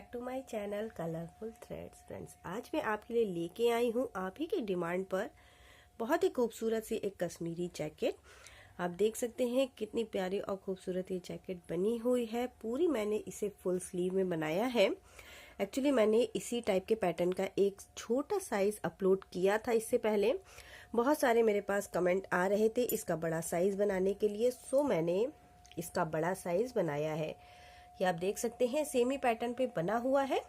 Back to my channel colourful threads. Friends, आज मैं आपके लिए लेके आई हूँ आप ही की डिमांड पर बहुत ही खूबसूरत सी एक कश्मीरी जैकेट। आप देख सकते हैं कितनी प्यारी और खूबसूरत ये जैकेट बनी हुई है। पूरी मैंने इसे फुल स्लीव में बनाया है। एक्चुअली मैंने इसी टाइप के पैटर्न का एक छोटा साइज अपलोड किया था इससे पहले। बहुत सारे मेरे पास कमेंट आ रहे थे इसका बड़ा साइज बनाने के लिए, सो मैंने इसका बड़ा साइज बनाया है। ये आप देख सकते हैं सेमी पैटर्न पे बना हुआ है।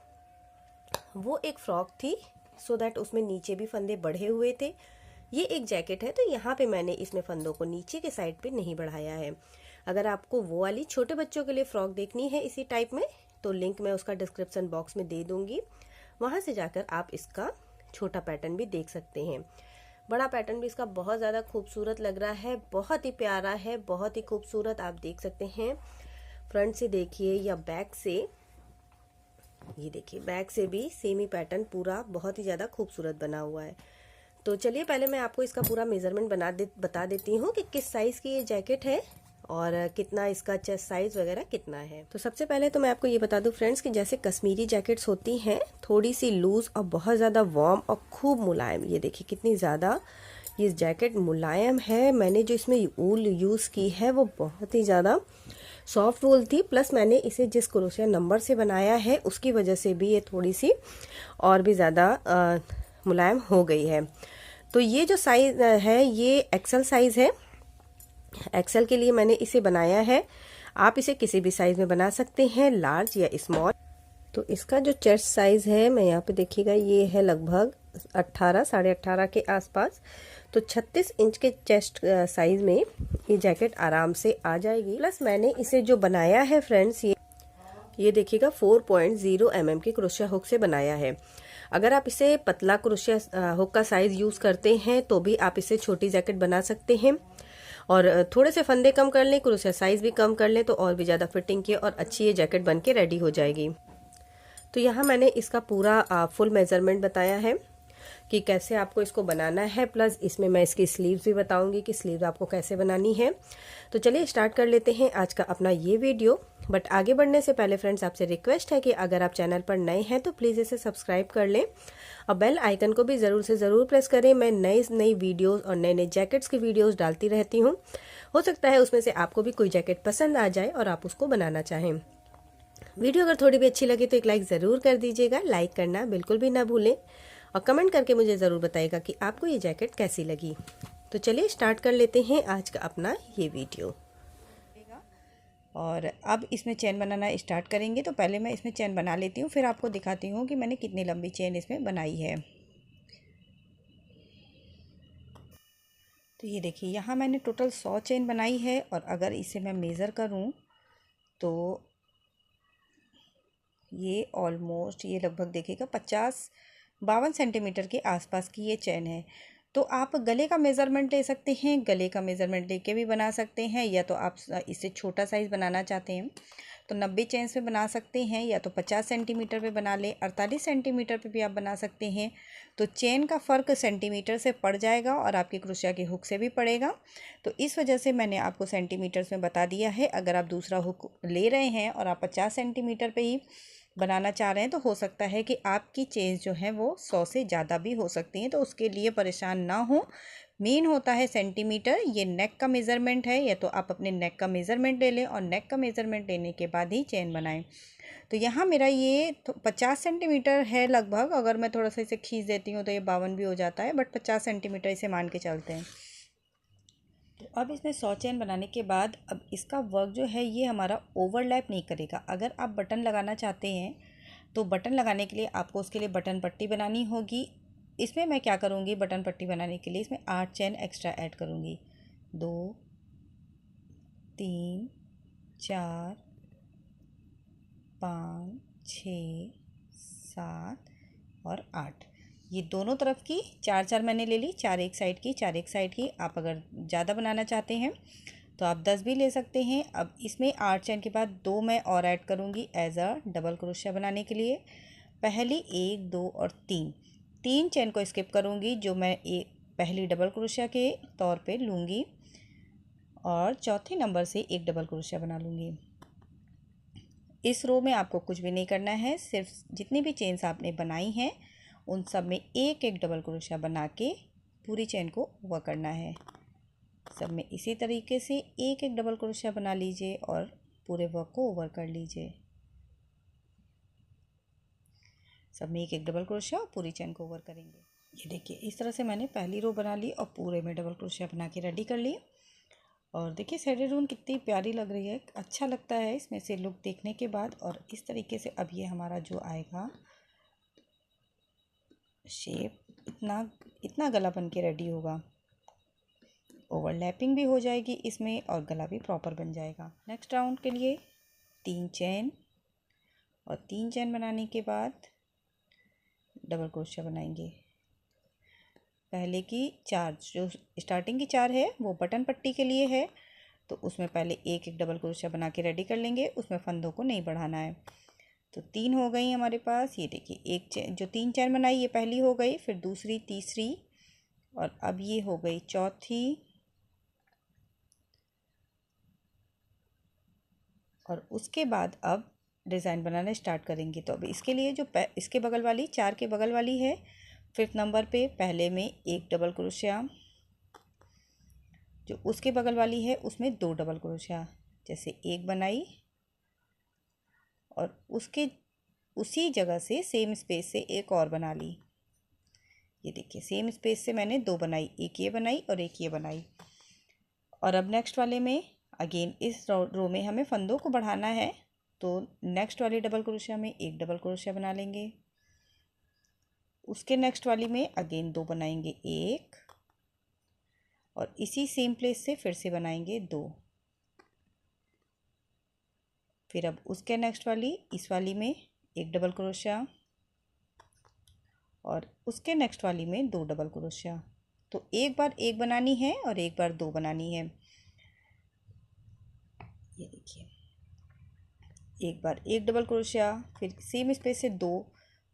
वो एक फ्रॉक थी सो दैट उसमें नीचे भी फंदे बढ़े हुए थे। ये एक जैकेट है तो यहाँ पे मैंने इसमें फंदों को नीचे के साइड पे नहीं बढ़ाया है। अगर आपको वो वाली छोटे बच्चों के लिए फ्रॉक देखनी है इसी टाइप में तो लिंक मैं उसका डिस्क्रिप्शन बॉक्स में दे दूंगी, वहां से जाकर आप इसका छोटा पैटर्न भी देख सकते हैं। बड़ा पैटर्न भी इसका बहुत ज़्यादा खूबसूरत लग रहा है, बहुत ही प्यारा है, बहुत ही खूबसूरत। आप देख सकते हैं फ्रंट से देखिए या बैक से, ये देखिए बैक से भी सेमी पैटर्न पूरा बहुत ही ज़्यादा खूबसूरत बना हुआ है। तो चलिए पहले मैं आपको इसका पूरा मेजरमेंट बता देती हूँ कि किस साइज़ की ये जैकेट है और कितना इसका चेस्ट साइज वगैरह कितना है। तो सबसे पहले तो मैं आपको ये बता दूं फ्रेंड्स कि जैसे कश्मीरी जैकेट्स होती हैं थोड़ी सी लूज और बहुत ज़्यादा वार्म और खूब मुलायम, ये देखिए कितनी ज़्यादा ये जैकेट मुलायम है। मैंने जो इसमें ऊल यूज़ की है वो बहुत ही ज़्यादा सॉफ्ट वूल थी, प्लस मैंने इसे जिस क्रोशिया नंबर से बनाया है उसकी वजह से भी ये थोड़ी सी और भी ज़्यादा मुलायम हो गई है। तो ये जो साइज है ये एक्सेल साइज है। एक्सेल के लिए मैंने इसे बनाया है। आप इसे किसी भी साइज में बना सकते हैं, लार्ज या स्मॉल। तो इसका जो चेस्ट साइज है मैं यहाँ पे देखिएगा ये है लगभग 18 साढ़े 18 के आसपास। तो 36 इंच के चेस्ट साइज में ये जैकेट आराम से आ जाएगी। प्लस मैंने इसे जो बनाया है फ्रेंड्स ये देखिएगा 4.0 mm के क्रोशिया हुक से बनाया है। अगर आप इसे पतला क्रोशिया हुक का साइज यूज करते हैं तो भी आप इसे छोटी जैकेट बना सकते हैं और थोड़े से फंदे कम कर लें, क्रोशिया साइज भी कम कर लें तो और भी ज़्यादा फिटिंग की और अच्छी ये जैकेट बन के रेडी हो जाएगी। तो यहाँ मैंने इसका पूरा फुल मेजरमेंट बताया है कि कैसे आपको इसको बनाना है, प्लस इसमें मैं इसकी स्लीव्स भी बताऊंगी कि स्लीव आपको कैसे बनानी है। तो चलिए स्टार्ट कर लेते हैं आज का अपना ये वीडियो। बट आगे बढ़ने से पहले फ्रेंड्स आपसे रिक्वेस्ट है कि अगर आप चैनल पर नए हैं तो प्लीज़ इसे सब्सक्राइब कर लें और बेल आइकन को भी ज़रूर से ज़रूर प्रेस करें। मैं नई वीडियोज़ और नए नए जैकेट्स की वीडियोज़ डालती रहती हूँ। हो सकता है उसमें से आपको भी कोई जैकेट पसंद आ जाए और आप उसको बनाना चाहें। वीडियो अगर थोड़ी भी अच्छी लगे तो एक लाइक ज़रूर कर दीजिएगा, लाइक करना बिल्कुल भी ना भूलें और कमेंट करके मुझे ज़रूर बताइएगा कि आपको ये जैकेट कैसी लगी। तो चलिए स्टार्ट कर लेते हैं आज का अपना ये वीडियो। और अब इसमें चेन बनाना स्टार्ट करेंगे। तो पहले मैं इसमें चेन बना लेती हूँ, फिर आपको दिखाती हूँ कि मैंने कितनी लंबी चेन इसमें बनाई है। तो ये देखिए यहाँ मैंने टोटल 100 चेन बनाई है और अगर इसे मैं मेज़र करूँ तो ये ऑलमोस्ट ये लगभग देखिएगा 52 सेंटीमीटर के आसपास की ये चेन है। तो आप गले का मेज़रमेंट ले सकते हैं, गले का मेज़रमेंट लेके भी बना सकते हैं, या तो आप इसे छोटा साइज़ बनाना चाहते हैं तो 90 चेन्स पे बना सकते हैं, या तो 50 सेंटीमीटर पे बना लें, 48 सेंटीमीटर पे भी आप बना सकते हैं। तो चेन का फ़र्क सेंटीमीटर से पड़ जाएगा और आपकी क्रोशिया की हुक से भी पड़ेगा। तो इस वजह से मैंने आपको सेंटीमीटर्स में बता दिया है। अगर आप दूसरा हुक ले रहे हैं और आप 50 सेंटीमीटर पे ही बनाना चाह रहे हैं तो हो सकता है कि आपकी चेन्स जो है वो 100 से ज़्यादा भी हो सकती हैं। तो उसके लिए परेशान ना हो, मेन होता है सेंटीमीटर। ये नेक का मेज़रमेंट है, या तो आप अपने नेक का मेज़रमेंट ले लें और नेक का मेज़रमेंट लेने के बाद ही चेन बनाएं। तो यहाँ मेरा ये 50 सेंटीमीटर है लगभग। अगर मैं थोड़ा सा इसे खींच देती हूँ तो ये 52 भी हो जाता है, बट 50 सेंटीमीटर इसे मान के चलते हैं। तो अब इसमें 100 चेन बनाने के बाद अब इसका वर्क जो है ये हमारा ओवरलैप नहीं करेगा। अगर आप बटन लगाना चाहते हैं तो बटन लगाने के लिए आपको उसके लिए बटन पट्टी बनानी होगी। इसमें मैं क्या करूँगी, बटन पट्टी बनाने के लिए इसमें 8 चेन एक्स्ट्रा ऐड करूँगी। 2 3 4 5 6 7 और 8, ये दोनों तरफ की 4 मैंने ले ली, 4 एक साइड की 4 एक साइड की। आप अगर ज़्यादा बनाना चाहते हैं तो आप 10 भी ले सकते हैं। अब इसमें 8 चेन के बाद 2 मैं और ऐड करूँगी एज अ डबल क्रोशिया बनाने के लिए। पहली 1 2 और 3 चेन को स्किप करूँगी जो मैं पहली डबल क्रोशिया के तौर पे लूँगी और चौथे नंबर से एक डबल क्रोशिया बना लूँगी। इस रो में आपको कुछ भी नहीं करना है, सिर्फ जितनी भी चेन्स आपने बनाई हैं उन सब में एक एक डबल क्रोशिया बना के पूरी चेन को ओवर करना है। सब में इसी तरीके से एक एक डबल क्रोशिया बना लीजिए और पूरे वर्क को ओवर कर लीजिए। सब में एक एक डबल क्रोशिया और पूरी चेन को ओवर करेंगे। ये देखिए इस तरह से मैंने पहली रो बना ली और पूरे में डबल क्रोशिया बना के रेडी कर ली। और देखिए साइडेड वूल कितनी प्यारी लग रही है, अच्छा लगता है इसमें से लुक देखने के बाद। और इस तरीके से अब ये हमारा जो आएगा शेप, इतना गला बन के रेडी होगा। ओवरलैपिंग भी हो जाएगी इसमें और गला भी प्रॉपर बन जाएगा। नेक्स्ट राउंड के लिए 3 चेन और 3 चेन बनाने के बाद डबल क्रोशिया बनाएंगे। पहले की 4 जो स्टार्टिंग की 4 है वो बटन पट्टी के लिए है, तो उसमें पहले एक एक डबल क्रोशिया बना के रेडी कर लेंगे, उसमें फंदों को नहीं बढ़ाना है। तो 3 हो गई हमारे पास। ये देखिए एक चेन, जो 3 चेन बनाई ये पहली हो गई, फिर दूसरी, तीसरी और अब ये हो गई चौथी और उसके बाद अब डिज़ाइन बनाना स्टार्ट करेंगे। तो अब इसके लिए जो इसके बगल वाली 4 के बगल वाली है 5th नंबर पे पहले में एक डबल क्रोशिया, जो उसके बगल वाली है उसमें 2 डबल क्रोशिया, जैसे एक बनाई और उसके उसी जगह से सेम स्पेस से एक और बना ली। ये देखिए सेम स्पेस से मैंने 2 बनाई, एक ये बनाई और एक ये बनाई। और अब नेक्स्ट वाले में अगेन इस रो में हमें फंदों को बढ़ाना है, तो नेक्स्ट वाली डबल क्रोशिया में एक डबल क्रोशिया बना लेंगे। उसके नेक्स्ट वाली में अगेन 2 बनाएंगे, एक और इसी सेम प्लेस से फिर से बनाएंगे 2। फिर अब उसके नेक्स्ट वाली इस वाली में एक डबल क्रोशिया और उसके नेक्स्ट वाली में 2 डबल क्रोशिया। तो एक बार एक बनानी है और एक बार 2 बनानी है। ये देखिए एक बार एक डबल क्रोशिया, फिर सेम स्पेस से 2,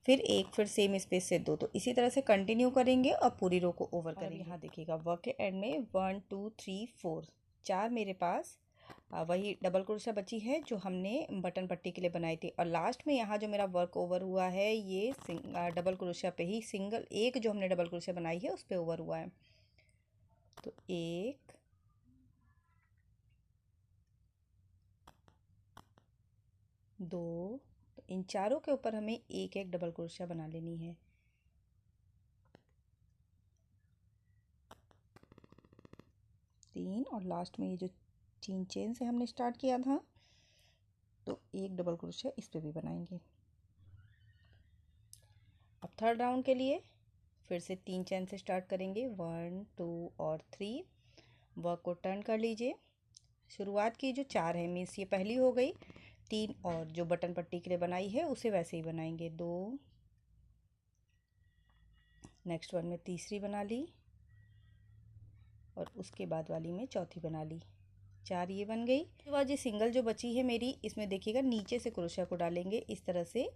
फिर एक, फिर सेम स्पेस से 2। तो इसी तरह से कंटिन्यू करेंगे और पूरी रो को ओवर करेंगे। यहाँ देखिएगा वर्क के एंड में 1 2 3 4 4 मेरे पास वही डबल क्रोशिया बची है जो हमने बटन पट्टी के लिए बनाई थी। और लास्ट में यहाँ जो मेरा वर्क ओवर हुआ है ये डबल क्रोशिया पे ही, सिंगल एक जो हमने डबल क्रोशिया बनाई है उस पर ओवर हुआ है। तो 1 2, तो इन चारों के ऊपर हमें एक एक डबल क्रोशिया बना लेनी है। 3 और लास्ट में ये जो 3 चेन से हमने स्टार्ट किया था तो एक डबल क्रोशिया इस पे भी बनाएंगे। अब थर्ड राउंड के लिए फिर से 3 चेन से स्टार्ट करेंगे, 1 2 और 3। वर्क को टर्न कर लीजिए। शुरुआत की जो 4 है मीन्स ये पहली हो गई, 3 और जो बटन पट्टी के लिए बनाई है उसे वैसे ही बनाएंगे, 2। नेक्स्ट वन में तीसरी बना ली और उसके बाद वाली में चौथी बना ली। 4 ये बन गई। उसके बाद ये सिंगल जो बची है मेरी, इसमें देखिएगा नीचे से क्रोशिया को डालेंगे इस तरह से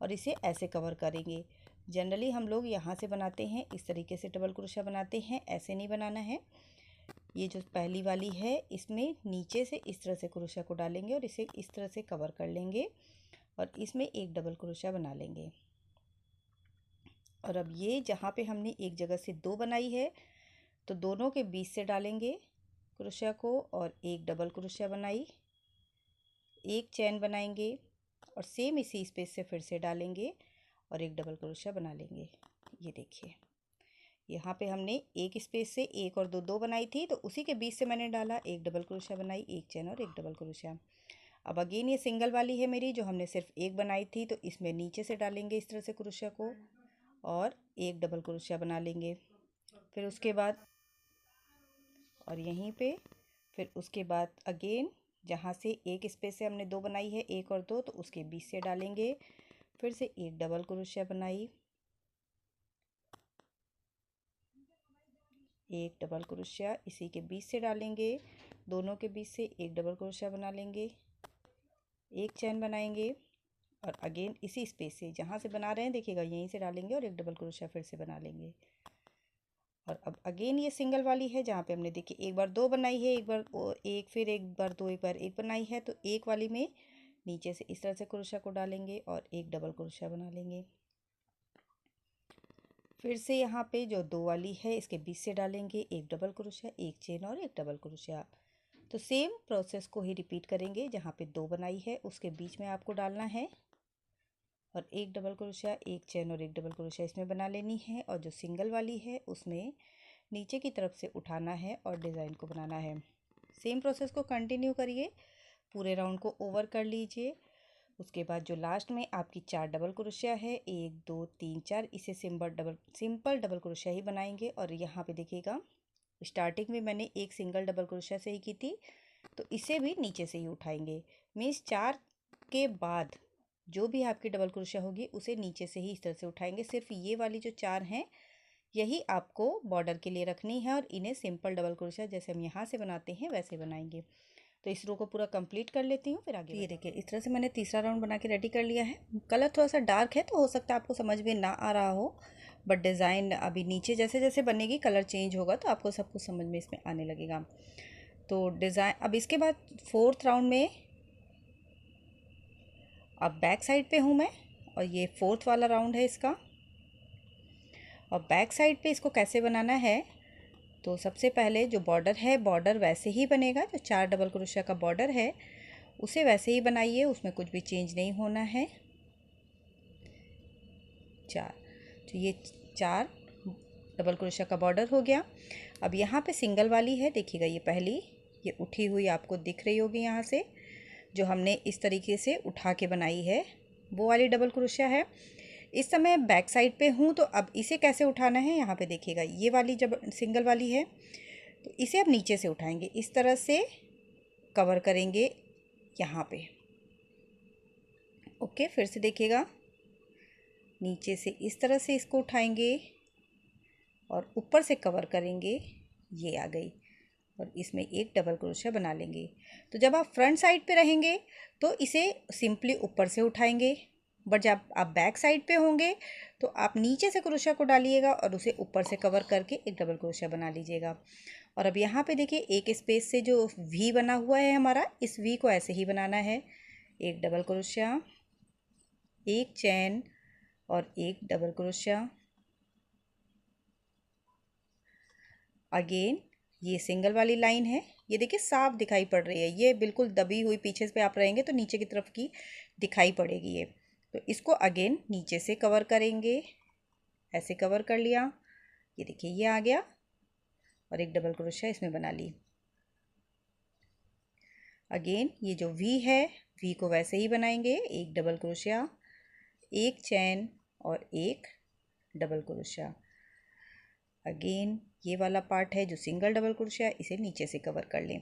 और इसे ऐसे कवर करेंगे। जनरली हम लोग यहाँ से बनाते हैं, इस तरीके से डबल क्रोशिया बनाते हैं, ऐसे नहीं बनाना है। ये जो पहली वाली है इसमें नीचे से इस तरह से क्रोशिया को डालेंगे और इसे इस तरह से कवर कर लेंगे और इसमें एक डबल क्रोशिया बना लेंगे। और अब ये जहाँ पे हमने एक जगह से 2 बनाई है तो दोनों के बीच से डालेंगे क्रोशिया को और एक डबल क्रोशिया बनाई, एक चेन बनाएंगे और सेम इसी स्पेस से फिर से डालेंगे और एक डबल क्रोशिया बना लेंगे। ये देखिए यहाँ पे हमने एक स्पेस से एक और 2 2 बनाई थी, तो उसी के बीच से मैंने डाला, एक डबल क्रोशिया बनाई, एक चेन और एक डबल क्रोशिया। अब अगेन ये सिंगल वाली है मेरी जो हमने सिर्फ एक बनाई थी, तो इसमें नीचे से डालेंगे इस तरह से क्रोशिया को और एक डबल क्रोशिया बना लेंगे। फिर उसके बाद और यहीं पे फिर उसके बाद अगेन जहाँ से एक स्पेस से हमने 2 बनाई है, एक और 2, तो उसके बीच से डालेंगे, फिर से एक डबल क्रोशिया बनाई, एक डबल क्रोशिया इसी के बीच से डालेंगे, दोनों के बीच से एक डबल क्रोशिया बना लेंगे, एक चेन बनाएंगे और अगेन इसी स्पेस से जहाँ से बना रहे हैं देखिएगा यहीं से डालेंगे और एक डबल क्रोशिया फिर से बना लेंगे। और अब अगेन ये सिंगल वाली है जहाँ पे हमने देखिए एक बार 2 बनाई है, एक बार एक, फिर एक बार 2, एक बार एक बनाई है, तो एक वाली में नीचे से इस तरह से क्रोशिया को डालेंगे और एक डबल क्रोशिया बना लेंगे। फिर से यहाँ पे जो 2 वाली है इसके बीच से डालेंगे एक डबल क्रोशिया, एक चेन और एक डबल क्रोशिया। तो सेम प्रोसेस को ही रिपीट करेंगे। जहाँ पे 2 बनाई है उसके बीच में आपको डालना है और एक डबल क्रोशिया, एक चेन और एक डबल क्रोशिया इसमें बना लेनी है। और जो सिंगल वाली है उसमें नीचे की तरफ से उठाना है और डिज़ाइन को बनाना है। सेम प्रोसेस को कंटिन्यू करिए, पूरे राउंड को ओवर कर लीजिए। उसके बाद जो लास्ट में आपकी 4 डबल क्रोशिया है, 1 2 3 4, इसे सिंपल डबल क्रोशिया ही बनाएंगे। और यहाँ पे देखिएगा स्टार्टिंग में मैंने एक सिंगल डबल क्रोशिया से ही की थी, तो इसे भी नीचे से ही उठाएंगे। मीन्स 4 के बाद जो भी आपकी डबल क्रोशिया होगी उसे नीचे से ही इस तरह से उठाएंगे। सिर्फ ये वाली जो 4 हैं यही आपको बॉर्डर के लिए रखनी है और इन्हें सिंपल डबल क्रोशिया जैसे हम यहाँ से बनाते हैं वैसे बनाएंगे। तो इस रो को पूरा कंप्लीट कर लेती हूँ, फिर आगे ये देखिए इस तरह से मैंने तीसरा राउंड बना के रेडी कर लिया है। कलर थोड़ा सा डार्क है तो हो सकता है आपको समझ में ना आ रहा हो, बट डिज़ाइन अभी नीचे जैसे जैसे बनेगी कलर चेंज होगा तो आपको सब कुछ समझ में इसमें आने लगेगा। तो डिज़ाइन अब इसके बाद 4th राउंड में अब बैक साइड पे हूँ मैं और ये 4th वाला राउंड है इसका। और बैक साइड पे इसको कैसे बनाना है, तो सबसे पहले जो बॉर्डर है बॉर्डर वैसे ही बनेगा, जो 4 डबल क्रोशिया का बॉर्डर है उसे वैसे ही बनाइए, उसमें कुछ भी चेंज नहीं होना है। 4, तो ये 4 डबल क्रोशिया का बॉर्डर हो गया। अब यहाँ पे सिंगल वाली है, देखिएगा ये पहली ये उठी हुई आपको दिख रही होगी यहाँ से, जो हमने इस तरीके से उठा के बनाई है वो वाली डबल क्रोशिया है। इस समय बैक साइड पे हूँ तो अब इसे कैसे उठाना है, यहाँ पे देखिएगा ये वाली जब सिंगल वाली है तो इसे अब नीचे से उठाएंगे, इस तरह से कवर करेंगे यहाँ पे। ओके, फिर से देखिएगा नीचे से इस तरह से इसको उठाएंगे और ऊपर से कवर करेंगे, ये आ गई। और इसमें एक डबल क्रोशिया बना लेंगे। तो जब आप फ्रंट साइड पे रहेंगे तो इसे सिंपली ऊपर से उठाएंगे, बट जब आप बैक साइड पे होंगे तो आप नीचे से क्रोशिया को डालिएगा और उसे ऊपर से कवर करके एक डबल क्रोशिया बना लीजिएगा। और अब यहाँ पे देखिए एक स्पेस से जो वी बना हुआ है हमारा, इस वी को ऐसे ही बनाना है, एक डबल क्रोशिया, एक चैन और एक डबल क्रोशिया। अगेन ये सिंगल वाली लाइन है, ये देखिए साफ दिखाई पड़ रही है, ये बिल्कुल दबी हुई पीछे पे आप रहेंगे तो नीचे की तरफ की दिखाई पड़ेगी ये। तो इसको अगेन नीचे से कवर करेंगे, ऐसे कवर कर लिया, ये देखिए ये आ गया और एक डबल क्रोशिया इसमें बना ली। अगेन ये जो वी है वी को वैसे ही बनाएंगे, एक डबल क्रोशिया, एक चैन और एक डबल क्रोशिया। अगेन ये वाला पार्ट है जो सिंगल डबल क्रोशिया, इसे नीचे से कवर कर लें।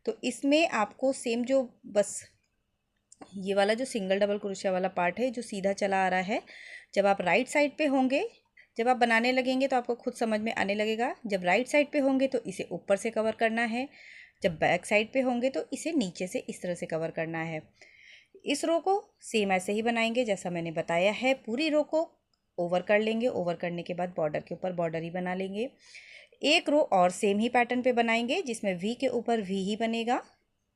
तो इसमें आपको सेम जो बस ये वाला जो सिंगल डबल क्रोशिया वाला पार्ट है जो सीधा चला आ रहा है, जब आप राइट साइड पे होंगे, जब आप बनाने लगेंगे तो आपको खुद समझ में आने लगेगा। जब राइट साइड पे होंगे तो इसे ऊपर से कवर करना है, जब बैक साइड पे होंगे तो इसे नीचे से इस तरह से कवर करना है। इस रो को सेम ऐसे ही बनाएंगे जैसा मैंने बताया है। पूरी रो को ओवर कर लेंगे, ओवर करने के बाद बॉर्डर के ऊपर बॉर्डर ही बना लेंगे। एक रो और सेम ही पैटर्न पे बनाएंगे जिसमें वी के ऊपर वी ही बनेगा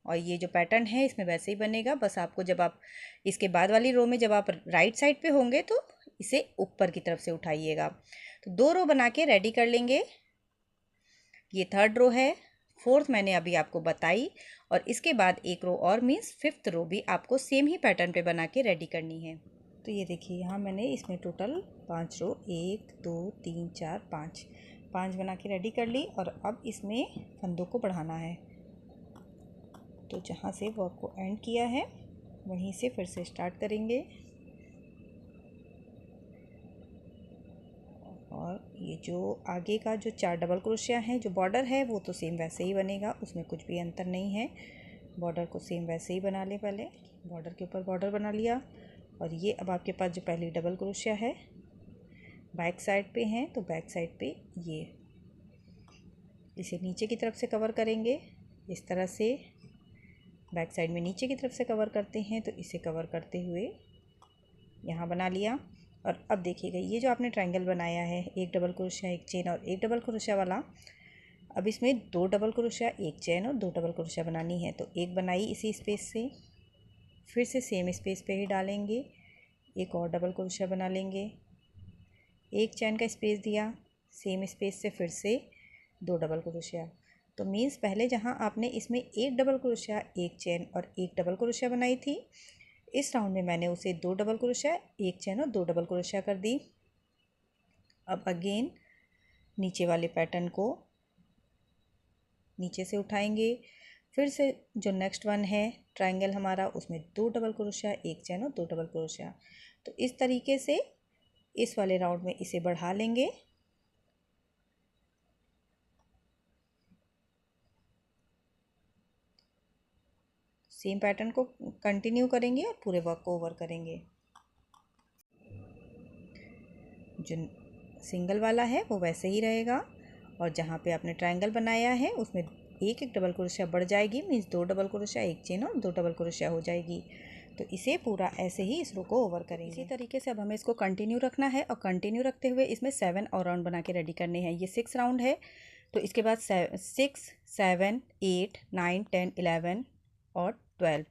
और ये जो पैटर्न है इसमें वैसे ही बनेगा। बस आपको जब आप इसके बाद वाली रो में जब आप राइट साइड पे होंगे तो इसे ऊपर की तरफ से उठाइएगा। तो 2 रो बना के रेडी कर लेंगे। ये 3rd रो है, 4th मैंने अभी आपको बताई और इसके बाद एक रो और मीन्स 5th रो भी आपको सेम ही पैटर्न पे बना के रेडी करनी है। तो ये देखिए यहाँ मैंने इसमें टोटल 5 रो 1 2 3 4 5 बना के रेडी कर ली और अब इसमें फंदों को बढ़ाना है। तो जहाँ से वर्क को एंड किया है वहीं से फिर से स्टार्ट करेंगे और ये जो आगे का जो 4 डबल क्रोशिया है, जो बॉर्डर है वो तो सेम वैसे ही बनेगा, उसमें कुछ भी अंतर नहीं है। बॉर्डर को सेम वैसे ही बना लें, पहले बॉर्डर के ऊपर बॉर्डर बना लिया और ये अब आपके पास जो पहली डबल क्रोशिया है बैक साइड पे हैं तो बैक साइड पे ये इसे नीचे की तरफ से कवर करेंगे, इस तरह से बैक साइड में नीचे की तरफ से कवर करते हैं तो इसे कवर करते हुए यहाँ बना लिया। और अब देखिएगा ये जो आपने ट्रायंगल बनाया है, एक डबल क्रोशिया एक चेन और एक डबल क्रोशिया वाला, अब इसमें 2 डबल क्रोशिया एक चेन और 2 डबल क्रोशिया बनानी है। तो एक बनाई इसी स्पेस से, फिर से सेम स्पेस पे ही डालेंगे, एक और डबल क्रोशिया बना लेंगे, एक चैन का स्पेस दिया, सेम स्पेस से फिर से 2 डबल क्रोशिया। तो मीन्स पहले जहाँ आपने इसमें एक डबल क्रोशिया, एक चैन और एक डबल क्रोशिया बनाई थी, इस राउंड में मैंने उसे 2 डबल क्रोशिया, एक चैन और 2 डबल क्रोशिया कर दी। अब अगेन नीचे वाले पैटर्न को नीचे से उठाएंगे, फिर से जो नेक्स्ट वन है ट्रायंगल हमारा, उसमें 2 डबल क्रोशिया, एक चैन और 2 डबल क्रोशिया। तो इस तरीके से इस वाले राउंड में इसे बढ़ा लेंगे। सेम पैटर्न को कंटिन्यू करेंगे और पूरे वर्क को ओवर करेंगे। जो सिंगल वाला है वो वैसे ही रहेगा और जहाँ पे आपने ट्रायंगल बनाया है उसमें एक एक डबल क्रोशिया बढ़ जाएगी, मीन्स 2 डबल क्रोशिया, एक चेन और 2 डबल क्रोशिया हो जाएगी। तो इसे पूरा ऐसे ही इस रो को ओवर करेंगे। इसी तरीके से अब हमें इसको कंटिन्यू रखना है और कंटिन्यू रखते हुए इसमें 7 और राउंड बना के रेडी करने हैं। ये 6 राउंड है, तो इसके बाद 6, 7, 8, 9, 10, 11 और 12,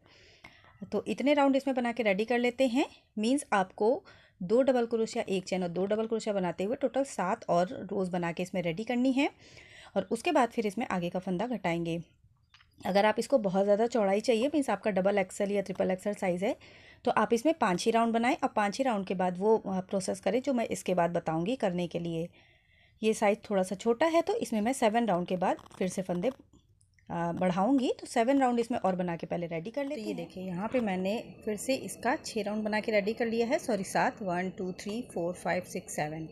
तो इतने राउंड इसमें बना के रेडी कर लेते हैं। मीन्स आपको 2 डबल क्रोशिया, एक चैन और 2 डबल क्रोशिया बनाते हुए टोटल 7 और रोज़ बना के इसमें रेडी करनी है। और उसके बाद फिर इसमें आगे का फंदा घटाएंगे। अगर आप इसको बहुत ज़्यादा चौड़ाई चाहिए, मीन्स आपका डबल एक्सल या ट्रिपल एक्सल साइज़ है, तो आप इसमें 5 ही राउंड बनाएं और 5 ही राउंड के बाद वो प्रोसेस करें जो मैं इसके बाद बताऊंगी करने के लिए। ये साइज़ थोड़ा सा छोटा है तो इसमें मैं 7 राउंड के बाद फिर से फंदे बढ़ाऊंगी। तो 7 राउंड इसमें और बना के पहले रेडी कर लेते हैं। तो ये देखिए यहाँ पे मैंने फिर से इसका 6 राउंड बना के रेडी कर लिया है, सॉरी 7, 1 2 3 4 5 6 7।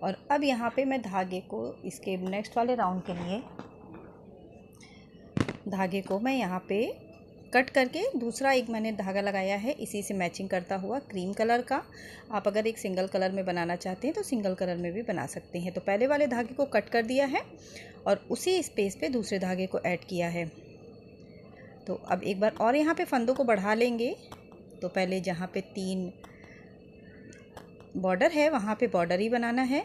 और अब यहाँ पे मैं धागे को इसके नेक्स्ट वाले राउंड के लिए धागे को मैं यहाँ पे कट करके दूसरा एक मैंने धागा लगाया है, इसी से मैचिंग करता हुआ क्रीम कलर का। आप अगर एक सिंगल कलर में बनाना चाहते हैं तो सिंगल कलर में भी बना सकते हैं। तो पहले वाले धागे को कट कर दिया है और उसी स्पेस पे दूसरे धागे को ऐड किया है। तो अब एक बार और यहाँ पे फंदों को बढ़ा लेंगे। तो पहले जहाँ पे 3 बॉर्डर है वहाँ पे बॉर्डर ही बनाना है।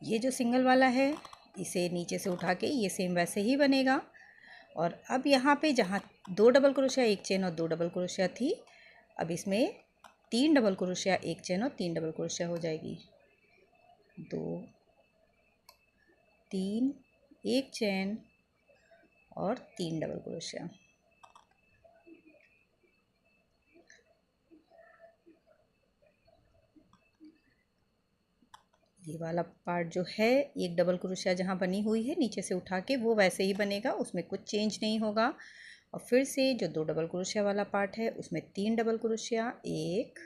ये जो सिंगल वाला है इसे नीचे से उठा के ये सेम वैसे ही बनेगा। और अब यहाँ पे जहाँ 2 डबल क्रोशिया, एक चेन और 2 डबल क्रोशिया थी, अब इसमें 3 डबल क्रोशिया, एक चेन और 3 डबल क्रोशिया हो जाएगी। 2, 3, एक चेन और 3 डबल क्रोशिया। ये वाला पार्ट जो है एक डबल क्रोशिया जहाँ बनी हुई है नीचे से उठा के वो वैसे ही बनेगा, उसमें कुछ चेंज नहीं होगा। और फिर से जो 2 डबल क्रोशिया वाला पार्ट है उसमें 3 डबल क्रोशिया, 1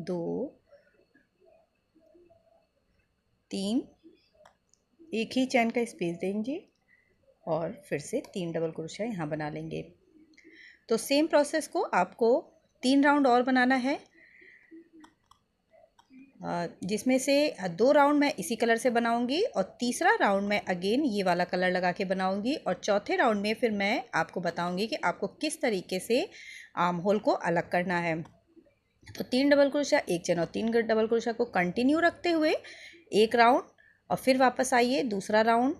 2 3, एक ही चैन का स्पेस देंगे और फिर से 3 डबल क्रोशिया यहाँ बना लेंगे। तो सेम प्रोसेस को आपको 3 राउंड और बनाना है, जिसमें से 2 राउंड मैं इसी कलर से बनाऊंगी और तीसरा राउंड मैं अगेन ये वाला कलर लगा के बनाऊंगी। और चौथे राउंड में फिर मैं आपको बताऊंगी कि आपको किस तरीके से आर्म होल को अलग करना है। तो 3 डबल क्रोशिया, एक चेन और 3 डबल क्रोशिया को कंटिन्यू रखते हुए एक राउंड और फिर वापस आइए दूसरा राउंड,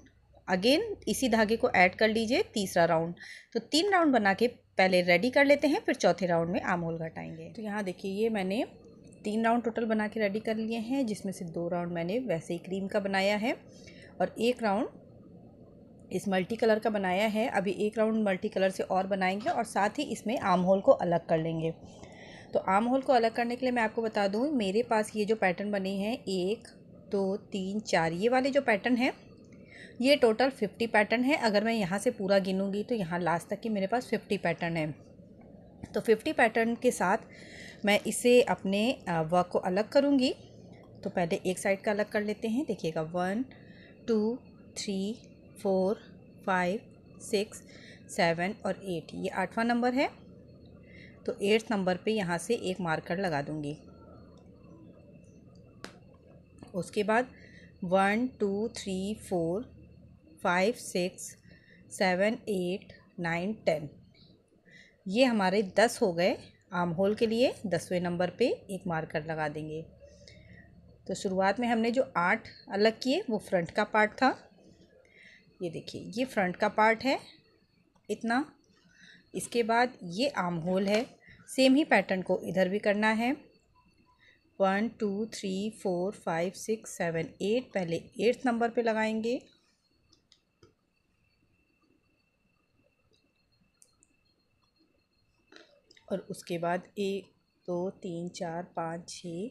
अगेन इसी धागे को ऐड कर लीजिए तीसरा राउंड। तो 3 राउंड बना के पहले रेडी कर लेते हैं, फिर चौथे राउंड में आर्म होल घटाएंगे। तो यहाँ देखिए ये मैंने 3 राउंड टोटल बना के रेडी कर लिए हैं, जिसमें से 2 राउंड मैंने वैसे ही क्रीम का बनाया है और एक राउंड इस मल्टी कलर का बनाया है। अभी एक राउंड मल्टी कलर से और बनाएंगे और साथ ही इसमें आर्म होल को अलग कर लेंगे। तो आर्म होल को अलग करने के लिए मैं आपको बता दूं, मेरे पास ये जो पैटर्न बने हैं 1 2 3 4, ये वाले जो पैटर्न है ये टोटल 50 पैटर्न है। अगर मैं यहाँ से पूरा गिनूंगी तो यहाँ लास्ट तक की मेरे पास 50 पैटर्न है। तो 50 पैटर्न के साथ मैं इसे अपने वर्क को अलग करूँगी। तो पहले एक साइड का अलग कर लेते हैं। देखिएगा 1 2 3 4 5 6 7 और 8, ये 8वां नंबर है। तो 8th नंबर पे यहाँ से एक मार्कर लगा दूँगी। उसके बाद 1 2 3 4 5 6 7 8 9 10, ये हमारे 10 हो गए। आर्म होल के लिए 10वें नंबर पे एक मार्कर लगा देंगे। तो शुरुआत में हमने जो 8 अलग किए वो फ्रंट का पार्ट था, ये देखिए ये फ्रंट का पार्ट है इतना। इसके बाद ये आर्म होल है। सेम ही पैटर्न को इधर भी करना है। 1 2 3 4 5 6 7 8 पहले 8th नंबर पे लगाएंगे। और उसके बाद 1 2 3 4 5 6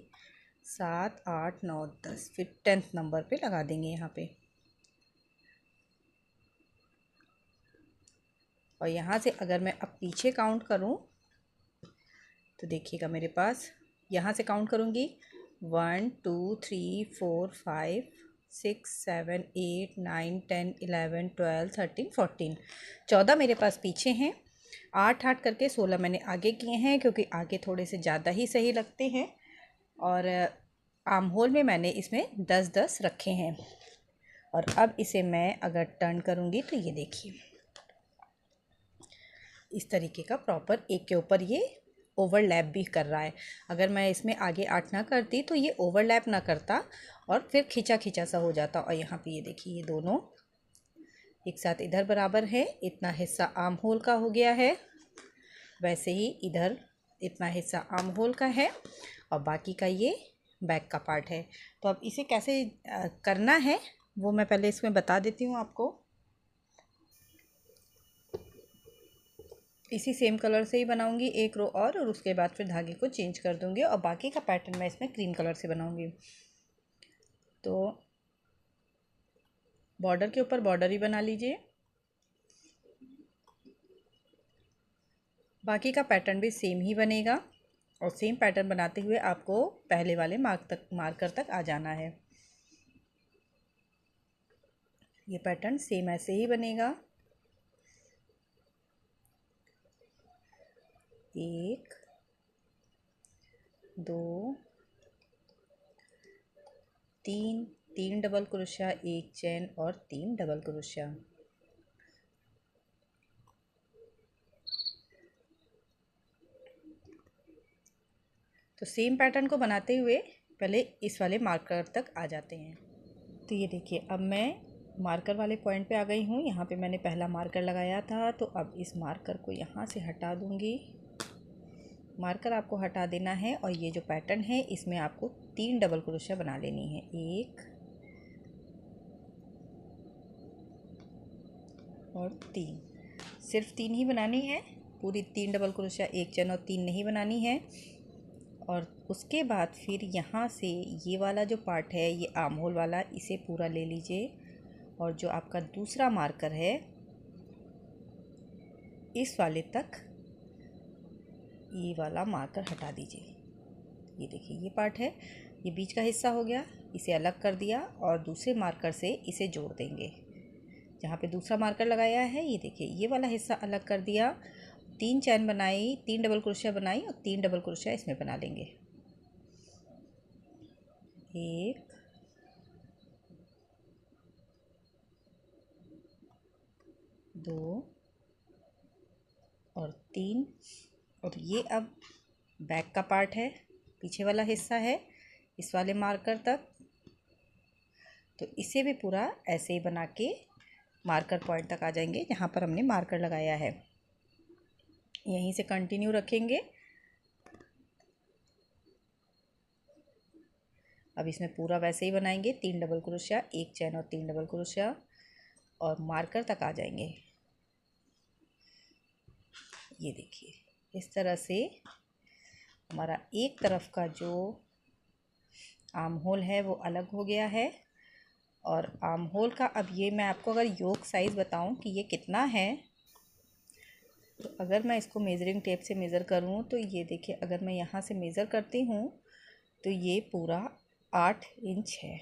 7 8 9 10 फिर 10th नंबर पे लगा देंगे यहाँ पे। और यहाँ से अगर मैं अब पीछे काउंट करूँ तो देखिएगा मेरे पास यहाँ से काउंट करूँगी 1 2 3 4 5 6 7 8 9 10 11 12 13 14 14 मेरे पास पीछे हैं। 8 8 करके 16 मैंने आगे किए हैं क्योंकि आगे थोड़े से ज़्यादा ही सही लगते हैं। और आर्म होल में मैंने इसमें 10 10 रखे हैं। और अब इसे मैं अगर टर्न करूँगी तो ये देखिए इस तरीके का प्रॉपर एक के ऊपर ये ओवरलैप भी कर रहा है। अगर मैं इसमें आगे 8 ना करती तो ये ओवरलैप ना करता और फिर खिंचा खिंचा सा हो जाता। और यहाँ पे ये देखिए ये दोनों एक साथ इधर बराबर है। इतना हिस्सा आर्म होल का हो गया है, वैसे ही इधर इतना हिस्सा आर्म होल का है और बाकी का ये बैक का पार्ट है। तो अब इसे कैसे करना है वो मैं पहले इसमें बता देती हूँ आपको। इसी सेम कलर से ही बनाऊंगी एक रो और उसके बाद फिर धागे को चेंज कर दूंगी और बाकी का पैटर्न मैं इसमें क्रीम कलर से बनाऊंगी। तो बॉर्डर के ऊपर बॉर्डर ही बना लीजिए। बाकी का पैटर्न भी सेम ही बनेगा और सेम पैटर्न बनाते हुए आपको पहले वाले मार्कर तक आ जाना है। ये पैटर्न सेम ऐसे ही बनेगा। 1 2 3 3 डबल क्रोशिया, 1 चेन और 3 डबल क्रोशिया। तो सेम पैटर्न को बनाते हुए पहले इस वाले मार्कर तक आ जाते हैं। तो ये देखिए अब मैं मार्कर वाले पॉइंट पे आ गई हूँ। यहाँ पे मैंने पहला मार्कर लगाया था तो अब इस मार्कर को यहाँ से हटा दूँगी। मार्कर आपको हटा देना है और ये जो पैटर्न है इसमें आपको 3 डबल क्रोशिया बना लेनी है। 1 और 3, सिर्फ 3 ही बनानी है। पूरी 3 डबल क्रोशिया, 1 चेन और 3 नहीं बनानी है। और उसके बाद फिर यहाँ से ये वाला जो पार्ट है ये आर्म होल वाला, इसे पूरा ले लीजिए और जो आपका दूसरा मार्कर है इस वाले तक ये वाला मार्कर हटा दीजिए। ये देखिए ये पार्ट है, ये बीच का हिस्सा हो गया, इसे अलग कर दिया और दूसरे मार्कर से इसे जोड़ देंगे। जहाँ पे दूसरा मार्कर लगाया है ये देखिए ये वाला हिस्सा अलग कर दिया। 3 चैन बनाई, 3 डबल क्रोशिया बनाई और 3 डबल क्रोशिया इसमें बना लेंगे। 1 2 और 3। और ये अब बैक का पार्ट है, पीछे वाला हिस्सा है इस वाले मार्कर तक। तो इसे भी पूरा ऐसे ही बना के मार्कर पॉइंट तक आ जाएंगे जहाँ पर हमने मार्कर लगाया है। यहीं से कंटिन्यू रखेंगे। अब इसमें पूरा वैसे ही बनाएंगे, 3 डबल क्रोशिया, 1 चैन और 3 डबल क्रोशिया और मार्कर तक आ जाएंगे। ये देखिए इस तरह से हमारा एक तरफ का जो आर्म होल है वो अलग हो गया है। और आर्म होल का अब ये मैं आपको अगर योक साइज़ बताऊं कि ये कितना है, तो अगर मैं इसको मेज़रिंग टेप से मेज़र करूं तो ये देखिए अगर मैं यहाँ से मेज़र करती हूँ तो ये पूरा 8 इंच है,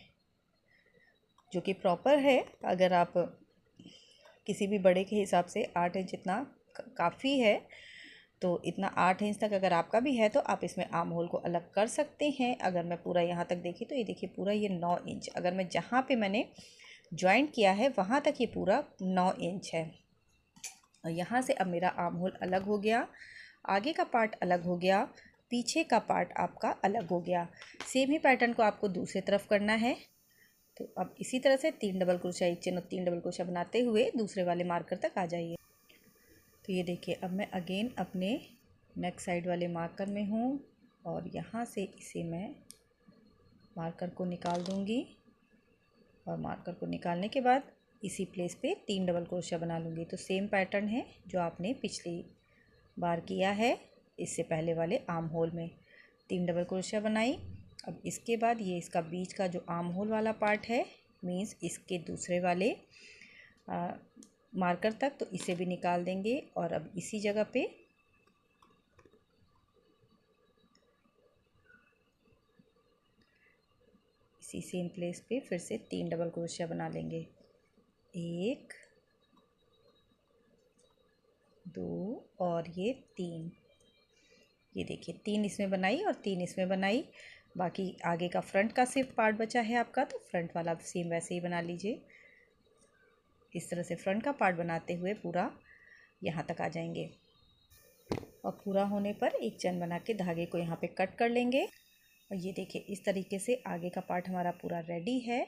जो कि प्रॉपर है। अगर आप किसी भी बड़े के हिसाब से 8 इंच इतना काफ़ी है। तो इतना 8 इंच तक अगर आपका भी है तो आप इसमें आर्म होल को अलग कर सकते हैं। अगर मैं पूरा यहाँ तक देखी तो ये देखिए पूरा ये 9 इंच, अगर मैं जहाँ पे मैंने जॉइंट किया है वहाँ तक ये पूरा 9 इंच है। और यहाँ से अब मेरा आर्म होल अलग हो गया, आगे का पार्ट अलग हो गया, पीछे का पार्ट आपका अलग हो गया। सेम ही पैटर्न को आपको दूसरी तरफ करना है। तो अब इसी तरह से 3 डबल क्रोशिया, एक चेन और 3 डबल क्रोशिया बनाते हुए दूसरे वाले मार्कर तक आ जाइए। तो ये देखिए अब मैं अगेन अपने नेक साइड वाले मार्कर में हूँ और यहाँ से इसे मैं मार्कर को निकाल दूँगी और मार्कर को निकालने के बाद इसी प्लेस पे 3 डबल क्रोशिया बना लूँगी। तो सेम पैटर्न है जो आपने पिछली बार किया है, इससे पहले वाले आर्म होल में 3 डबल क्रोशिया बनाई। अब इसके बाद ये इसका बीच का जो आर्म होल वाला पार्ट है, मीन्स इसके दूसरे वाले मार्कर तक, तो इसे भी निकाल देंगे और अब इसी जगह पे इसी सेम प्लेस पे फिर से 3 डबल क्रोशिया बना लेंगे। 1 2 और ये 3। ये देखिए 3 इसमें बनाई और 3 इसमें बनाई। बाकी आगे का फ्रंट का सिर्फ पार्ट बचा है आपका, तो फ्रंट वाला सेम वैसे ही बना लीजिए। इस तरह से फ्रंट का पार्ट बनाते हुए पूरा यहाँ तक आ जाएंगे और पूरा होने पर एक चैन बना के धागे को यहाँ पे कट कर लेंगे। और ये देखिए इस तरीके से आगे का पार्ट हमारा पूरा रेडी है।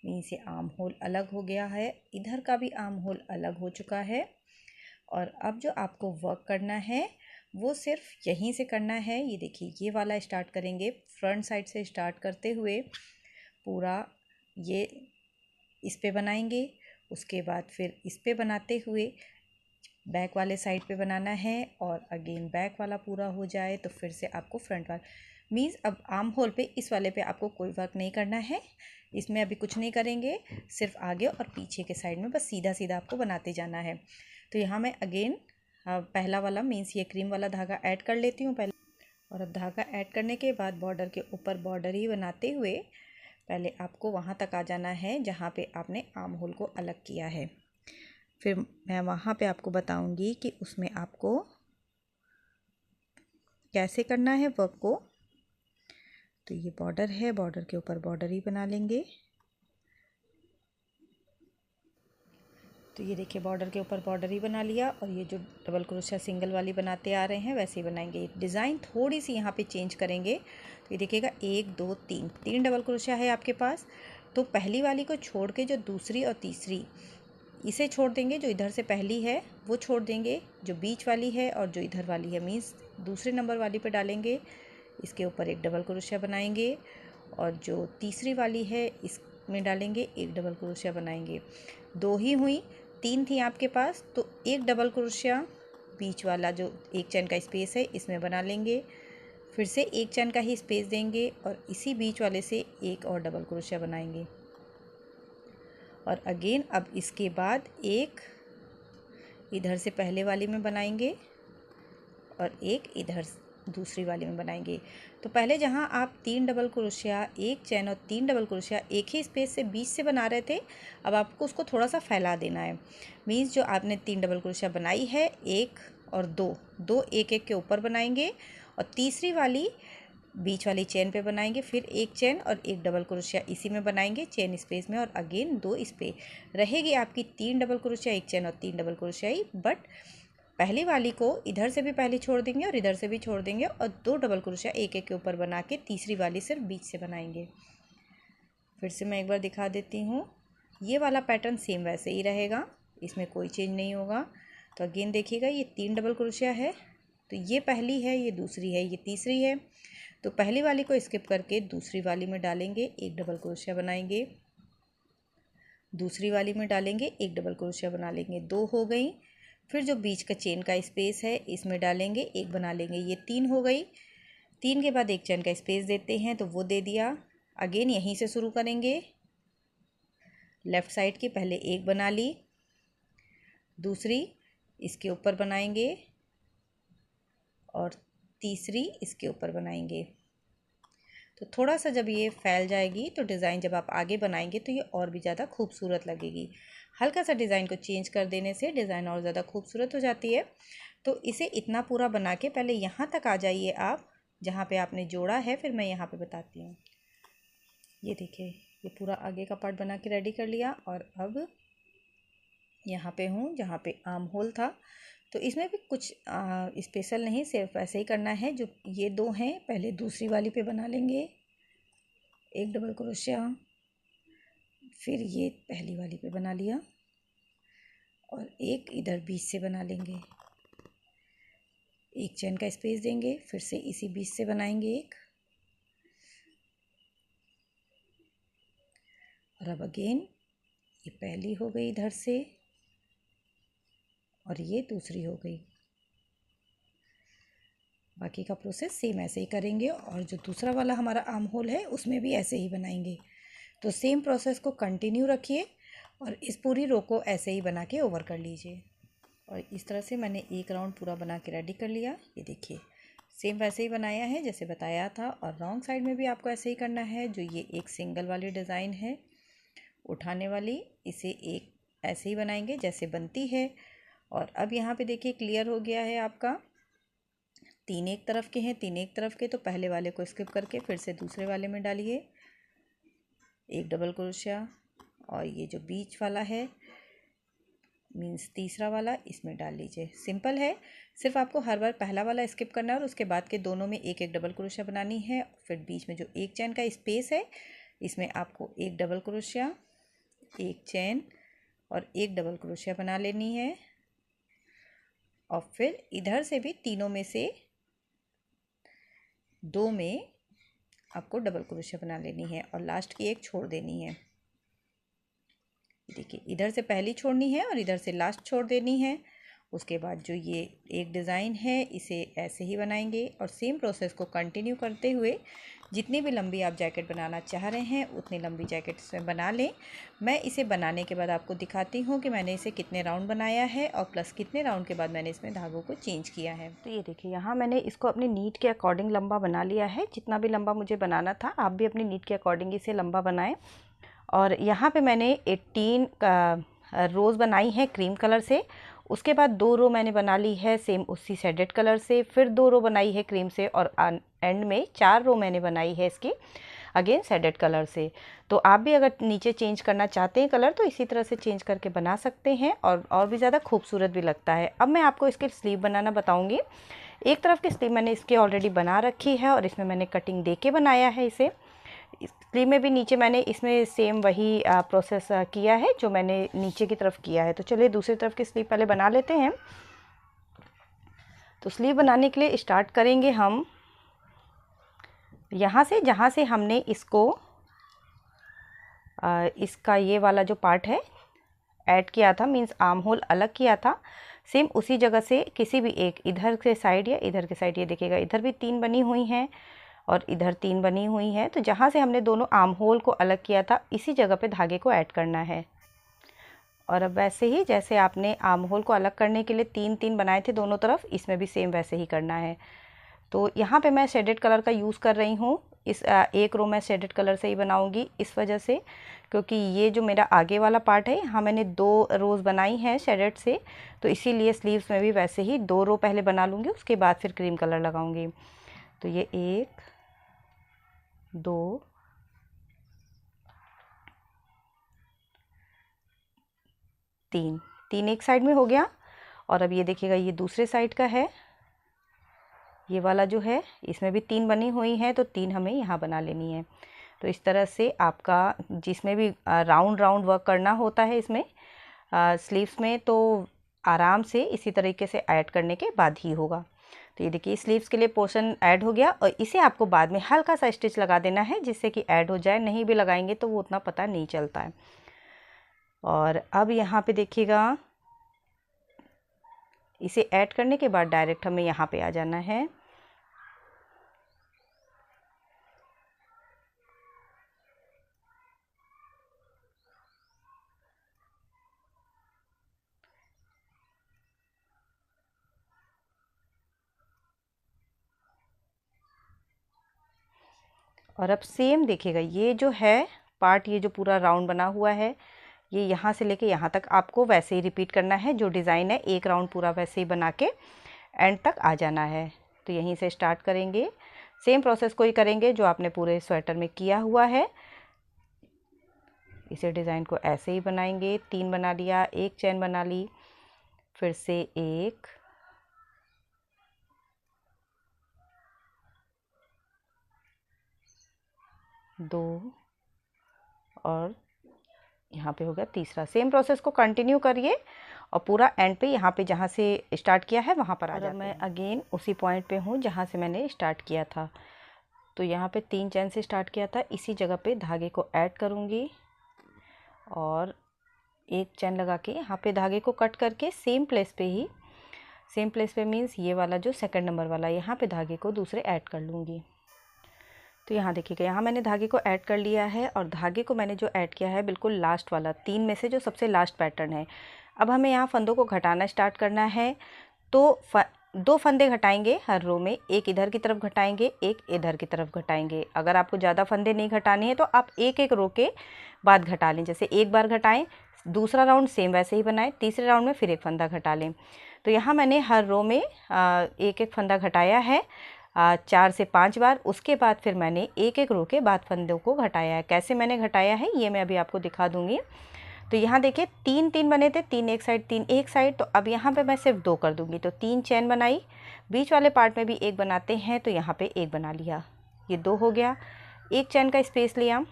मीन्स ये आर्म होल अलग हो गया है, इधर का भी आर्म होल अलग हो चुका है। और अब जो आपको वर्क करना है वो सिर्फ यहीं से करना है। ये देखिए ये वाला स्टार्ट करेंगे, फ्रंट साइड से स्टार्ट करते हुए पूरा ये इस पे बनाएंगे। उसके बाद फिर इस पे बनाते हुए बैक वाले साइड पे बनाना है और अगेन बैक वाला पूरा हो जाए तो फिर से आपको फ्रंट वाला, मीन्स अब आर्म होल पे इस वाले पे आपको कोई वर्क नहीं करना है। इसमें अभी कुछ नहीं करेंगे, सिर्फ आगे और पीछे के साइड में बस सीधा सीधा आपको बनाते जाना है। तो यहाँ मैं अगेन पहला वाला मीन्स ये क्रीम वाला धागा ऐड कर लेती हूँ पहले। और अब धागा ऐड करने के बाद बॉर्डर के ऊपर बॉर्डर ही बनाते हुए पहले आपको वहाँ तक आ जाना है जहाँ पे आपने आर्म होल को अलग किया है। फिर मैं वहाँ पे आपको बताऊँगी कि उसमें आपको कैसे करना है वर्क को। तो ये बॉर्डर है, बॉर्डर के ऊपर बॉर्डर ही बना लेंगे। तो ये देखिए बॉर्डर के ऊपर बॉर्डर ही बना लिया और ये जो डबल क्रोशिया सिंगल वाली बनाते आ रहे हैं वैसे ही बनाएंगे। डिज़ाइन थोड़ी सी यहाँ पे चेंज करेंगे। तो ये देखिएगा 1 2 3 डबल क्रोशिया है आपके पास, तो पहली वाली को छोड़ के जो दूसरी और तीसरी इसे छोड़ देंगे, जो इधर से पहली है वो छोड़ देंगे, जो बीच वाली है और जो इधर वाली है मीन्स दूसरे नंबर वाली पे डालेंगे, इसके ऊपर एक डबल क्रोशिया बनाएंगे और जो तीसरी वाली है इसमें डालेंगे, एक डबल क्रोशिया बनाएंगे। 2 ही हुई, 3 थी आपके पास, तो एक डबल क्रोशिया बीच वाला जो एक चैन का स्पेस है इसमें बना लेंगे, फिर से एक चैन का ही स्पेस देंगे और इसी बीच वाले से एक और डबल क्रोशिया बनाएंगे। और अगेन अब इसके बाद एक इधर से पहले वाली में बनाएंगे और एक इधर दूसरी वाली में बनाएंगे। तो पहले जहां आप 3 डबल क्रोशिया, एक चैन और 3 डबल क्रोशिया एक ही स्पेस से बीच से बना रहे थे, अब आपको उसको थोड़ा सा फैला देना है। मीन्स जो आपने 3 डबल क्रोशिया बनाई है, एक और दो एक एक के ऊपर बनाएंगे और तीसरी वाली बीच वाली चेन पे बनाएंगे, फिर एक चेन और एक डबल क्रोशिया इसी में बनाएंगे चेन स्पेस में, और अगेन 2 इस पे रहेगी आपकी 3 डबल क्रोशिया, एक चेन और 3 डबल क्रोशिया ही। बट पहली वाली को इधर से भी पहले छोड़ देंगे और इधर से भी छोड़ देंगे और 2 डबल क्रोशिया एक एक के ऊपर बना के तीसरी वाली सिर्फ बीच से बनाएंगे। फिर से मैं एक बार दिखा देती हूँ, ये वाला पैटर्न सेम वैसे ही रहेगा, इसमें कोई चेंज नहीं होगा। तो अगेन देखिएगा ये 3 डबल क्रोशिया है, तो ये पहली है, ये दूसरी है, ये तीसरी है। तो पहली वाली को स्किप करके दूसरी वाली में डालेंगे, एक डबल क्रोशिया बनाएंगे, दूसरी वाली में डालेंगे, एक डबल क्रोशिया बना लेंगे, 2 हो गई। फिर जो बीच का चेन का स्पेस है इसमें डालेंगे, एक बना लेंगे, ये 3 हो गई। 3 के बाद एक चेन का स्पेस देते हैं तो वो दे दिया। अगेन यहीं से शुरू करेंगे, लेफ़्ट साइड की पहले एक बना ली, दूसरी इसके ऊपर बनाएंगे और तीसरी इसके ऊपर बनाएंगे। तो थोड़ा सा जब ये फैल जाएगी तो डिज़ाइन जब आप आगे बनाएंगे तो ये और भी ज़्यादा खूबसूरत लगेगी। हल्का सा डिज़ाइन को चेंज कर देने से डिज़ाइन और ज़्यादा खूबसूरत हो जाती है। तो इसे इतना पूरा बना के पहले यहाँ तक आ जाइए आप जहाँ पे आपने जोड़ा है, फिर मैं यहाँ पे बताती हूँ। ये देखिए ये पूरा आगे का पार्ट बना के रेडी कर लिया और अब यहाँ पे हूँ जहाँ पे आर्म होल था। तो इसमें भी कुछ स्पेशल नहीं, सिर्फ ऐसे ही करना है। जो ये 2 हैं पहले दूसरी वाली पे बना लेंगे, एक डबल क्रोशिया, फिर ये पहली वाली पे बना लिया और एक इधर बीच से बना लेंगे, एक चेन का स्पेस देंगे, फिर से इसी बीच से बनाएंगे एक, और अब अगेन ये पहली हो गई इधर से और ये दूसरी हो गई। बाकी का प्रोसेस सेम ऐसे ही करेंगे और जो दूसरा वाला हमारा आर्म होल है उसमें भी ऐसे ही बनाएंगे। तो सेम प्रोसेस को कंटिन्यू रखिए और इस पूरी रो को ऐसे ही बना के ओवर कर लीजिए। और इस तरह से मैंने एक राउंड पूरा बना के रेडी कर लिया। ये देखिए सेम वैसे ही बनाया है जैसे बताया था, और रॉन्ग साइड में भी आपको ऐसे ही करना है। जो ये एक सिंगल वाली डिज़ाइन है उठाने वाली, इसे एक ऐसे ही बनाएंगे जैसे बनती है। और अब यहाँ पे देखिए क्लियर हो गया है आपका, तीन एक तरफ के हैं, तीन एक तरफ के, तो पहले वाले को स्किप करके फिर से दूसरे वाले में डालिए एक डबल क्रोशिया, और ये जो बीच वाला है मीन्स तीसरा वाला इसमें डाल लीजिए। सिंपल है, सिर्फ आपको हर बार पहला वाला स्किप करना है और उसके बाद के दोनों में एक एक डबल क्रोशिया बनानी है। फिर बीच में जो एक चैन का स्पेस है इसमें आपको एक डबल क्रोशिया, एक चैन और एक डबल क्रोशिया बना लेनी है। और फिर इधर से भी तीनों में से दो में आपको डबल क्रोशिया बना लेनी है और लास्ट की एक छोड़ देनी है। देखिए इधर से पहली छोड़नी है और इधर से लास्ट छोड़ देनी है। उसके बाद जो ये एक डिज़ाइन है इसे ऐसे ही बनाएंगे और सेम प्रोसेस को कंटिन्यू करते हुए जितनी भी लंबी आप जैकेट बनाना चाह रहे हैं उतनी लंबी जैकेट इसमें बना लें। मैं इसे बनाने के बाद आपको दिखाती हूँ कि मैंने इसे कितने राउंड बनाया है और प्लस कितने राउंड के बाद मैंने इसमें धागों को चेंज किया है। तो ये देखिए यहाँ मैंने इसको अपनी नीड के अकॉर्डिंग लंबा बना लिया है। जितना भी लंबा मुझे बनाना था आप भी अपनी नीड के अकॉर्डिंग इसे लंबा बनाएं। और यहाँ पे मैंने 18 रोज़ बनाई है क्रीम कलर से। उसके बाद 2 रो मैंने बना ली है सेम उसी शेडेड कलर से, फिर 2 रो बनाई है क्रीम से, और एंड में 4 रो मैंने बनाई है इसकी अगेन शेडेड कलर से। तो आप भी अगर नीचे चेंज करना चाहते हैं कलर तो इसी तरह से चेंज करके बना सकते हैं और भी ज़्यादा खूबसूरत भी लगता है। अब मैं आपको इसके स्लीव बनाना बताऊँगी। एक तरफ की स्लीव मैंने इसकी ऑलरेडी बना रखी है और इसमें मैंने कटिंग दे के बनाया है इसे। स्लीव में भी नीचे मैंने इसमें सेम वही प्रोसेस किया है जो मैंने नीचे की तरफ किया है। तो चलिए दूसरी तरफ की स्लीव पहले बना लेते हैं। तो स्लीव बनाने के लिए स्टार्ट करेंगे हम यहाँ से, जहाँ से हमने इसको इसका ये वाला जो पार्ट है ऐड किया था, मींस आर्म होल अलग किया था, सेम उसी जगह से किसी भी एक इधर के साइड या इधर के साइड, ये देखिएगा इधर भी 3 बनी हुई हैं और इधर 3 बनी हुई हैं। तो जहाँ से हमने दोनों आर्म होल को अलग किया था इसी जगह पे धागे को ऐड करना है। और अब वैसे ही जैसे आपने आर्म होल को अलग करने के लिए 3-3 बनाए थे दोनों तरफ, इसमें भी सेम वैसे ही करना है। तो यहाँ पे मैं शेडेड कलर का यूज़ कर रही हूँ। इस एक रो मैं शेडेड कलर से ही बनाऊँगी इस वजह से, क्योंकि ये जो मेरा आगे वाला पार्ट है यहाँ मैंने 2 रोज़ बनाई हैं शेडेड से, तो इसीलिए स्लीव्स में भी वैसे ही 2 रो पहले बना लूँगी, उसके बाद फिर क्रीम कलर लगाऊँगी। तो ये 1 2 3 एक साइड में हो गया। और अब ये देखिएगा ये दूसरे साइड का है, ये वाला जो है इसमें भी 3 बनी हुई हैं, तो 3 हमें यहाँ बना लेनी है। तो इस तरह से आपका जिसमें भी राउंड राउंड वर्क करना होता है इसमें स्लीव्स में, तो आराम से इसी तरीके से ऐड करने के बाद ही होगा। तो ये देखिए स्लीव्स के लिए पोर्शन ऐड हो गया और इसे आपको बाद में हल्का सा स्टिच लगा देना है जिससे कि ऐड हो जाए, नहीं भी लगाएंगे तो वो उतना पता नहीं चलता है। और अब यहाँ पे देखिएगा इसे ऐड करने के बाद डायरेक्ट हमें यहाँ पे आ जाना है। और अब सेम देखिएगा ये जो है पार्ट, ये जो पूरा राउंड बना हुआ है ये यहाँ से लेके यहाँ तक आपको वैसे ही रिपीट करना है। जो डिज़ाइन है एक राउंड पूरा वैसे ही बना के एंड तक आ जाना है। तो यहीं से स्टार्ट करेंगे, सेम प्रोसेस को ही करेंगे जो आपने पूरे स्वेटर में किया हुआ है। इसे डिज़ाइन को ऐसे ही बनाएंगे। 3 बना लिया, एक चैन बना ली, फिर से 1 2 और यहाँ पे हो गया तीसरा। सेम प्रोसेस को कंटिन्यू करिए और पूरा एंड पे यहाँ पे जहाँ से स्टार्ट किया है वहाँ पर आ जाते हैं। मैं अगेन उसी पॉइंट पे हूँ जहाँ से मैंने स्टार्ट किया था। तो यहाँ पे 3 चैन से स्टार्ट किया था, इसी जगह पे धागे को ऐड करूँगी और एक चैन लगा के यहाँ पे धागे को कट करके सेम प्लेस पे मीन्स ये वाला जो सेकंड नंबर वाला, यहाँ पे धागे को दूसरे ऐड कर लूँगी। तो यहाँ देखिएगा, यहाँ मैंने धागे को ऐड कर लिया है और धागे को मैंने जो ऐड किया है बिल्कुल लास्ट वाला, 3 में से जो सबसे लास्ट पैटर्न है। अब हमें यहाँ फंदों को घटाना स्टार्ट करना है। तो 2 फंदे घटाएंगे हर रो में, एक इधर की तरफ घटाएंगे, एक इधर की तरफ घटाएंगे। अगर आपको ज़्यादा फंदे नहीं घटाने हैं तो आप एक एक रो के बाद घटा लें। जैसे एक बार घटाएं, दूसरा राउंड सेम वैसे ही बनाएं, तीसरे राउंड में फिर एक फंदा घटा लें। तो यहाँ मैंने हर रो में एक एक फंदा घटाया है 4 से 5 बार। उसके बाद फिर मैंने एक एक रो के बाद फंदों को घटाया है। कैसे मैंने घटाया है ये मैं अभी आपको दिखा दूँगी। तो यहाँ देखिए 3 बने थे, 3 एक साइड 3 एक साइड। तो अब यहाँ पे मैं सिर्फ 2 कर दूँगी। तो 3 चैन बनाई, बीच वाले पार्ट में भी एक बनाते हैं, तो यहाँ पे एक बना लिया, ये 2 हो गया। एक चैन का स्पेस लिया,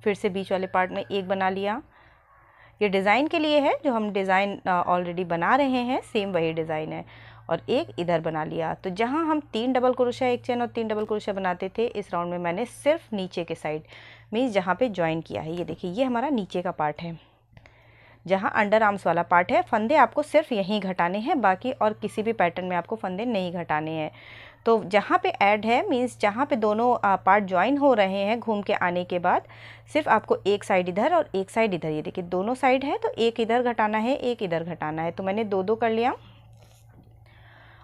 फिर से बीच वाले पार्ट में एक बना लिया। ये डिज़ाइन के लिए है, जो हम डिज़ाइन ऑलरेडी बना रहे हैं सेम वही डिज़ाइन है। और एक इधर बना लिया। तो जहाँ हम 3 डबल क्रोशिया एक चैन और 3 डबल क्रोशिया बनाते थे, इस राउंड में मैंने सिर्फ नीचे के साइड मीन्स जहाँ पे ज्वाइन किया है, ये देखिए ये हमारा नीचे का पार्ट है, जहाँ अंडर आर्म्स वाला पार्ट है। फंदे आपको सिर्फ यहीं घटाने हैं, बाकी और किसी भी पैटर्न में आपको फंदे नहीं घटाने हैं। तो जहाँ पे ऐड है मीन्स जहाँ पे दोनों पार्ट ज्वाइन हो रहे हैं घूम के आने के बाद, सिर्फ आपको एक साइड इधर और एक साइड इधर, ये देखिए दोनों साइड है, तो एक इधर घटाना है एक इधर घटाना है। तो मैंने 2 कर लिया।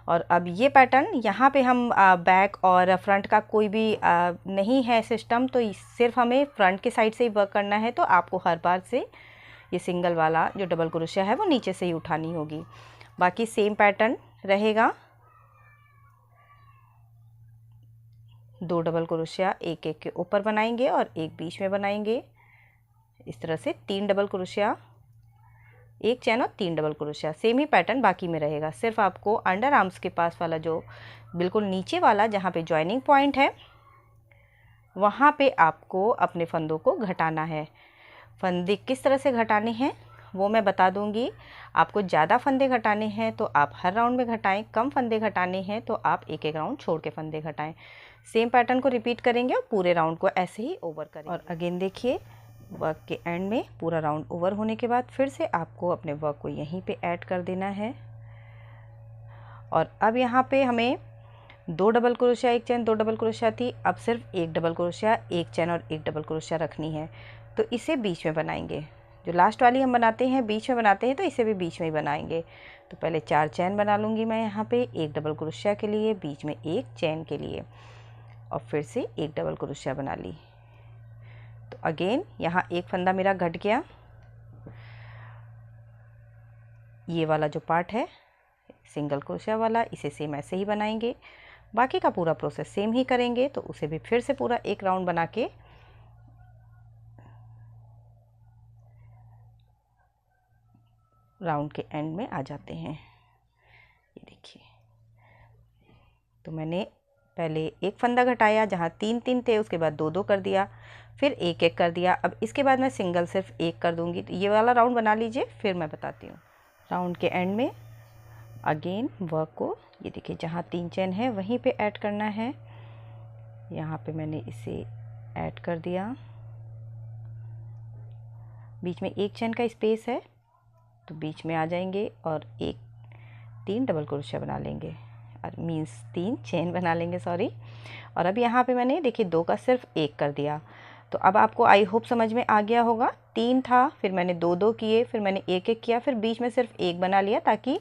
और अब ये पैटर्न यहाँ पे हम बैक और फ्रंट का कोई भी नहीं है सिस्टम, तो सिर्फ हमें फ्रंट के साइड से ही वर्क करना है। तो आपको हर बार से ये सिंगल वाला जो डबल क्रोशिया है वो नीचे से ही उठानी होगी। बाकी सेम पैटर्न रहेगा, 2 डबल क्रोशिया एक एक के ऊपर बनाएंगे और एक बीच में बनाएंगे। इस तरह से 3 डबल क्रोशिया एक चैन और 3 डबल क्रोशिया, सेम ही पैटर्न बाकी में रहेगा। सिर्फ आपको अंडर आर्म्स के पास वाला जो बिल्कुल नीचे वाला जहाँ पे ज्वाइनिंग पॉइंट है, वहाँ पे आपको अपने फंदों को घटाना है। फंदे किस तरह से घटाने हैं वो मैं बता दूंगी। आपको ज़्यादा फंदे घटाने हैं तो आप हर राउंड में घटाएं, कम फंदे घटाने हैं तो आप एक एक राउंड छोड़ के फंदे घटाएं। सेम पैटर्न को रिपीट करेंगे और पूरे राउंड को ऐसे ही ओवर करेंगे। और अगेन देखिए वर्क के एंड में पूरा राउंड ओवर होने के बाद फिर से आपको अपने वर्क को यहीं पे ऐड कर देना है। और अब यहाँ पे हमें 2 डबल क्रोशिया एक चैन 2 डबल क्रोशिया थी, अब सिर्फ 1 डबल क्रोशिया एक चैन और 1 डबल क्रोशिया रखनी है। तो इसे बीच में बनाएंगे, जो लास्ट वाली हम बनाते हैं बीच में बनाते हैं, तो इसे भी बीच में ही बनाएंगे। तो पहले 4 चैन बना लूँगी मैं यहाँ पे, 1 डबल क्रोशिया के लिए, बीच में 1 चैन के लिए, और फिर से 1 डबल क्रोशिया बना ली। तो अगेन यहाँ एक फंदा मेरा घट गया, ये वाला जो पार्ट है सिंगल क्रोशिया वाला, इसे सेम ऐसे ही बनाएंगे। बाकी का पूरा प्रोसेस सेम ही करेंगे। तो उसे भी फिर से पूरा एक राउंड बना के राउंड के एंड में आ जाते हैं। ये देखिए, तो मैंने पहले एक फंदा घटाया जहाँ 3 थे, उसके बाद 2 कर दिया, फिर एक एक कर दिया। अब इसके बाद मैं सिंगल सिर्फ एक कर दूंगी। तो ये वाला राउंड बना लीजिए, फिर मैं बताती हूँ। राउंड के एंड में अगेन वर्क को ये देखिए जहाँ 3 चैन है वहीं पे ऐड करना है। यहाँ पे मैंने इसे ऐड कर दिया, बीच में 1 चैन का स्पेस है तो बीच में आ जाएंगे और 3 डबल क्रोशिया बना लेंगे, और मीन्स 3 चेन बना लेंगे, सॉरी। और अब यहाँ पे मैंने देखिए 2 का सिर्फ 1 कर दिया। तो अब आपको आई होप समझ में आ गया होगा। 3 था, फिर मैंने 2 किए, फिर मैंने 1 किया, फिर बीच में सिर्फ 1 बना लिया, ताकि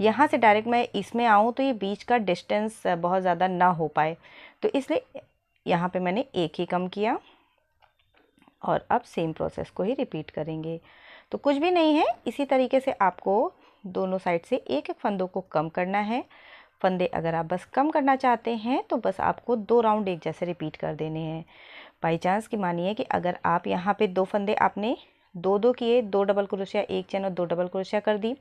यहाँ से डायरेक्ट मैं इसमें आऊँ तो ये बीच का डिस्टेंस बहुत ज़्यादा ना हो पाए। तो इसलिए यहाँ पे मैंने 1 ही कम किया। और अब सेम प्रोसेस को ही रिपीट करेंगे। तो कुछ भी नहीं है, इसी तरीके से आपको दोनों साइड से एक एक फंदों को कम करना है। फंदे अगर आप बस कम करना चाहते हैं तो बस आपको 2 राउंड एक जैसे रिपीट कर देने हैं। बाई चांस की मानिए कि अगर आप यहाँ पे 2 फंदे आपने दो किए, 2 डबल क्रोशिया, 1 चेन और 2 डबल क्रोशिया कर दी।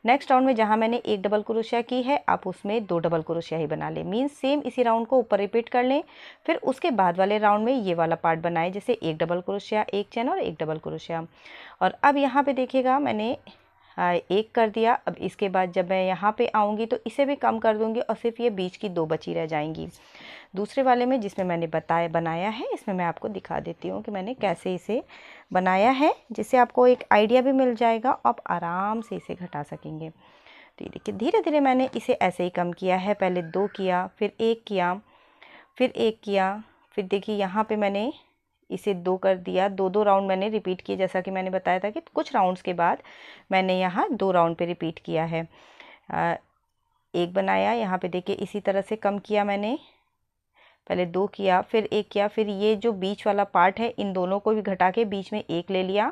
नेक्स्ट राउंड में जहाँ मैंने 1 डबल क्रोशिया की है, आप उसमें 2 डबल क्रोशिया ही बना लें। मीन्स सेम इसी राउंड को ऊपर रिपीट कर लें। फिर उसके बाद वाले राउंड में ये वाला पार्ट बनाए, जैसे 1 डबल क्रोशिया, 1 चेन और 1 डबल क्रोशिया। और अब यहाँ पे देखिएगा मैंने 1 कर दिया। अब इसके बाद जब मैं यहाँ पे आऊँगी तो इसे भी कम कर दूँगी और सिर्फ ये बीच की 2 बची रह जाएंगी। दूसरे वाले में जिसमें मैंने बनाया है, इसमें मैं आपको दिखा देती हूँ कि मैंने कैसे इसे बनाया है, जिससे आपको एक आइडिया भी मिल जाएगा, आप आराम से इसे घटा सकेंगे। तो ये देखिए धीरे धीरे मैंने इसे ऐसे ही कम किया है। पहले 2 किया, फिर 1 किया, फिर 1 किया, फिर देखिए यहाँ पे मैंने इसे 2 कर दिया। 2 राउंड मैंने रिपीट किए, जैसा कि मैंने बताया था कि कुछ राउंड्स के बाद मैंने यहाँ 2 राउंड पे रिपीट किया है। 1 बनाया, यहाँ पे देखिए इसी तरह से कम किया मैंने। पहले 2 किया, फिर 1 किया, फिर ये जो बीच वाला पार्ट है इन दोनों को भी घटा के बीच में 1 ले लिया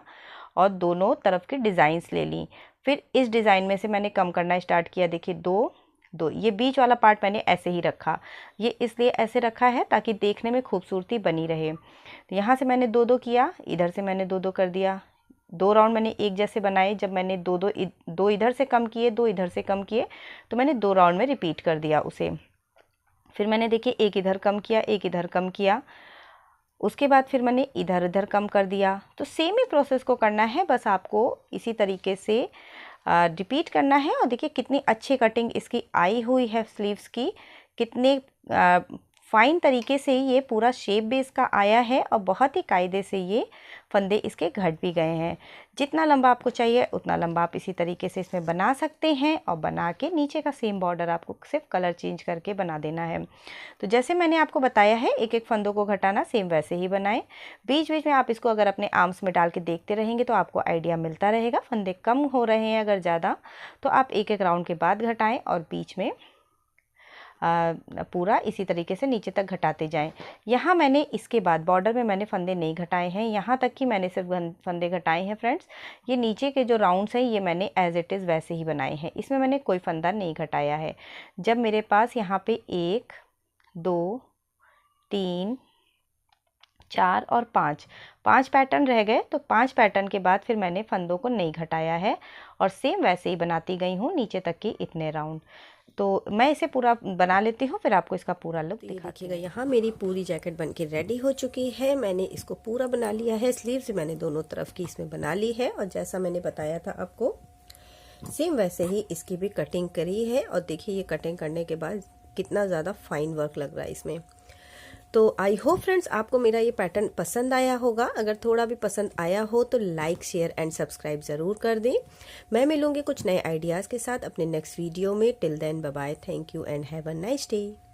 और दोनों तरफ की डिज़ाइंस ले ली। फिर इस डिज़ाइन में से मैंने कम करना स्टार्ट किया। देखिए 2 2, ये बीच वाला पार्ट मैंने ऐसे ही रखा। ये इसलिए ऐसे रखा है ताकि देखने में खूबसूरती बनी रहे। तो यहाँ से मैंने 2 2 किया, इधर से मैंने 2 2 कर दिया। 2 राउंड मैंने एक जैसे बनाए। जब मैंने 2 इधर से कम किए, 2 इधर से कम किए, तो मैंने 2 राउंड में रिपीट कर दिया उसे। फिर मैंने देखिए 1 इधर कम किया, 1 इधर कम किया, उसके बाद फिर मैंने इधर इधर कम कर दिया। तो सेम ही प्रोसेस को करना है, बस आपको इसी तरीके से रिपीट करना है। और देखिए कितनी अच्छी कटिंग इसकी आई हुई है स्लीव्स की, कितने फाइन तरीके से ये पूरा शेप भी इसका आया है और बहुत ही कायदे से ये फंदे इसके घट भी गए हैं। जितना लंबा आपको चाहिए उतना लंबा आप इसी तरीके से इसमें बना सकते हैं और बना के नीचे का सेम बॉर्डर आपको सिर्फ कलर चेंज करके बना देना है। तो जैसे मैंने आपको बताया है एक एक फंदों को घटाना, सेम वैसे ही बनाएं। बीच बीच में आप इसको अगर अपने आर्म्स में डाल के देखते रहेंगे तो आपको आइडिया मिलता रहेगा। फंदे कम हो रहे हैं अगर ज़्यादा तो आप एक एक राउंड के बाद घटाएं और बीच में पूरा इसी तरीके से नीचे तक घटाते जाएं। यहाँ मैंने इसके बाद बॉर्डर में मैंने फंदे नहीं घटाए हैं, यहाँ तक कि मैंने सिर्फ फंदे घटाए हैं फ्रेंड्स। ये नीचे के जो राउंड्स हैं ये मैंने एज इट इज़ वैसे ही बनाए हैं, इसमें मैंने कोई फंदा नहीं घटाया है। जब मेरे पास यहाँ पे 1 2 3 4 और 5 पैटर्न रह गए, तो 5 पैटर्न के बाद फिर मैंने फंदों को नहीं घटाया है और सेम वैसे ही बनाती गई हूँ नीचे तक की इतने राउंड। तो मैं इसे पूरा बना लेती हूँ, फिर आपको इसका पूरा लुक देखिएगा। यहाँ मेरी पूरी जैकेट बनके रेडी हो चुकी है। मैंने इसको पूरा बना लिया है। स्लीव्स मैंने दोनों तरफ की इसमें बना ली है और जैसा मैंने बताया था आपको सेम वैसे ही इसकी भी कटिंग करी है। और देखिए ये कटिंग करने के बाद कितना ज़्यादा फाइन वर्क लग रहा है इसमें। तो आई होप फ्रेंड्स आपको मेरा ये पैटर्न पसंद आया होगा। अगर थोड़ा भी पसंद आया हो तो लाइक शेयर एंड सब्सक्राइब ज़रूर कर दें। मैं मिलूंगी कुछ नए आइडियाज़ के साथ अपने नेक्स्ट वीडियो में। Till then bye bye, thank you and have a nice day.